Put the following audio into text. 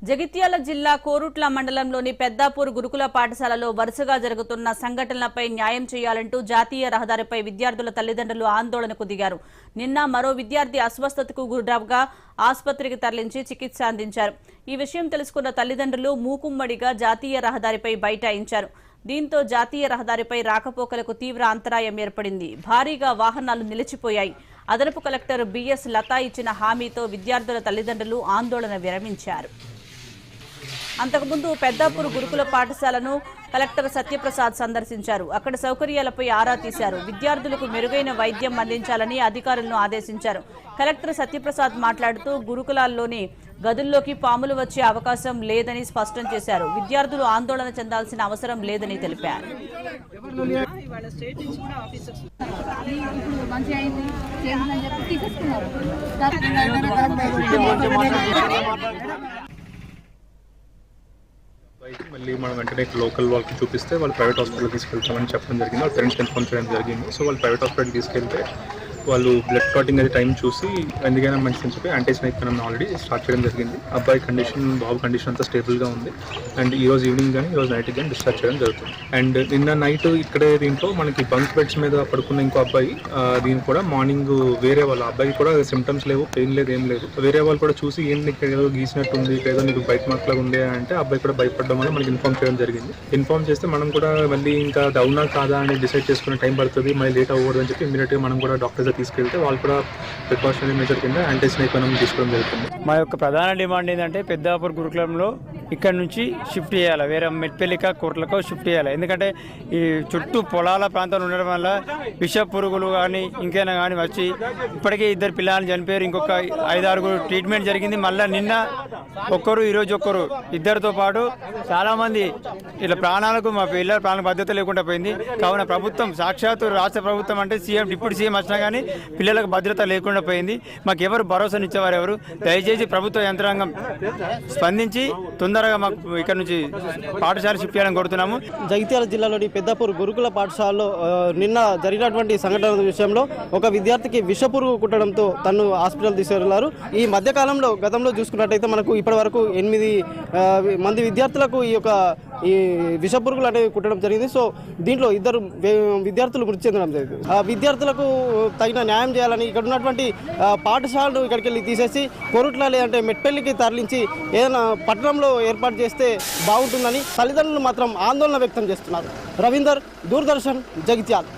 జగిత్యాల జిల్లా కోరుట్ల మండలంలోని పెద్దాపూర్ గురుకుల పాఠశాలలో వరుసగా జరుగుతున్న సంఘటనలపై న్యాయం చేయాలంటూ జాతీయ రహదారిపై విద్యార్థుల తల్లిదండ్రులు ఆందోళనకు దిగారు. నిన్న మరో విద్యార్థి అస్వస్థతకు గురవగా ఆసుపత్రికి తరలించి చికిత్స అందించారు. ఈ విషయం తెలుసుకున్న తల్లిదండ్రులు మూకుమ్మడిగా జాతీయ రహదారిపై బైఠాయించారు. దీంతో జాతీయ రహదారిపై రాకపోకలకు తీవ్ర అంతరాయం ఏర్పడింది. భారీగా వాహనాలు నిలిచిపోయాయి. అదనపు కలెక్టర్ బిఎస్ లతా ఇచ్చిన హామీతో విద్యార్థుల తల్లిదండ్రులు ఆందోళన విరమించారు. అంతకుముందు పెద్దాపూర్ గురుకుల పాఠశాలను కలెక్టర్ సత్యప్రసాద్ సందర్శించారు. అక్కడ సౌకర్యాలపై ఆరా తీశారు. విద్యార్థులకు మెరుగైన వైద్యం అందించాలని అధికారులను ఆదేశించారు. కలెక్టర్ సత్యప్రసాద్ మాట్లాడుతూ గురుకులాల్లోని గదుల్లోకి పాములు వచ్చే అవకాశం లేదని స్పష్టం చేశారు. విద్యార్థులు ఆందోళన చెందాల్సిన అవసరం లేదని తెలిపారు. మళ్ళీ మనం వెంటనే లోకల్ వాళ్ళకి చూపిస్తే వాళ్ళు ప్రైవేట్ హాస్పిటల్ తీసుకెళ్తామని చెప్పడం జరిగింది. వాళ్ళ పేరెంట్స్కి ఇన్ఫార్మ్ చేయడం జరిగింది. సో వాళ్ళు ప్రైవేట్ హాస్పిటల్ తీసుకెళ్తే వాళ్ళు బ్లడ్ క్లాటింగ్ అది టైం చూసి ఎందుకైనా మంచిదని చెప్పి యాంటీస్నైక్ ఆల్రెడీ స్టార్ట్ చేయడం జరిగింది. అబ్బాయి కండిషన్, బాబు కండిషన్ అంతా స్టేబుల్గా ఉంది. అండ్ ఈరోజు ఈవినింగ్ కానీ ఈరోజు నైట్ కానీ డిశ్చార్జ్ చేయడం జరుగుతుంది. అండ్ నిన్న నైట్ ఇక్కడే దీంట్లో మనకి బంక్ బెడ్స్ మీద పడుకున్న ఇంకో అబ్బాయి, దీని కూడా మార్నింగ్ వేరే వాళ్ళ అబ్బాయి కూడా సిమ్టమ్స్ లేవు, పెయిన్ లేదు, ఏం లేదు. వేరే వాళ్ళు కూడా చూసి ఏంటి ఇక్కడ ఏదో గీసినట్టు ఉంది, ఇక్కడ ఏదో నీకు బైట్ మార్క్ లాగా ఉండే అంటే అబ్బాయి కూడా భయపడడం వల్ల మనకి ఇన్ఫార్మ్ చేయడం జరిగింది. ఇన్ఫార్మ్ చేస్తే మనం కూడా మళ్ళీ ఇంకా అవునా కాదా అని డిసైడ్ చేసుకునే టైం పడుతుంది, మళ్ళీ లేట్ అవ్వకూడదు అని చెప్పి ఇమీడియట్గా మనం కూడా డాక్టర్ తీసుకెళ్తే వాళ్ళు కూడా ప్రికాషనరీ మెజర్ కింద యాంటీస్నైక్ తీసుకోవడం జరుగుతుంది. మా యొక్క ప్రధాన డిమాండ్ ఏంటంటే పెద్దాపూర్ గురుకులంలో ఇక్కడ నుంచి షిఫ్ట్ చేయాలి, వేరే మెట్పల్లిక కోట్లకో షిఫ్ట్ చేయాలి. ఎందుకంటే ఈ చుట్టూ పొలాల ప్రాంతాలు ఉండడం వల్ల విష పురుగులు కానీ ఇంకైనా కానీ వచ్చి ఇప్పటికే 2 పిల్లలు చనిపోయారు. ఇంకొక 5-6 ట్రీట్మెంట్ జరిగింది. మళ్ళీ నిన్న ఒక్కరు, ఈరోజు ఒక్కరు, 2తో పాటు చాలామంది ఇలా ప్రాణాలకు, మా పిల్లల ప్రాణాలకు భద్రత లేకుండా పోయింది. కావున ప్రభుత్వం, సాక్షాత్తు రాష్ట్ర ప్రభుత్వం అంటే సీఎం, డిప్యూటీ సీఎం వచ్చినా కానీ పిల్లలకు భద్రత లేకుండా పోయింది. మాకు ఎవరు భరోసానిచ్చేవారు ఎవరు? దయచేసి ప్రభుత్వ యంత్రాంగం స్పందించి తొందరగా మాకు ఇక్కడ నుంచి పాఠశాల షిఫ్ట్ చేయడం కోరుతున్నాము. జగిత్యాల జిల్లాలోని పెద్దాపూర్ గురుకుల పాఠశాలలో నిన్న జరిగినటువంటి సంఘటన విషయంలో ఒక విద్యార్థికి విషపురుగు కుట్టడంతో తను హాస్పిటల్ తీసుకెళ్లారు. ఈ మధ్యకాలంలో గతంలో చూసుకున్నట్టయితే మనకు ఇప్పటి వరకు 8 మంది విద్యార్థులకు ఈ విషపురుగులు అనేవి కుట్టడం జరిగింది. సో దీంట్లో 2 విద్యార్థులు మృతి చెందడం జరిగింది. ఆ విద్యార్థులకు తగిన న్యాయం చేయాలని ఇక్కడ ఉన్నటువంటి పాఠశాలను ఇక్కడికి వెళ్ళి తీసేసి కోరుట్ల లేదంటే మెట్పల్లికి తరలించి ఏదైనా పట్టణంలో ఏర్పాటు చేస్తే బాగుంటుందని తల్లిదండ్రులు మాత్రం ఆందోళన వ్యక్తం చేస్తున్నారు. రవీందర్, దూరదర్శన్, జగిత్యాల.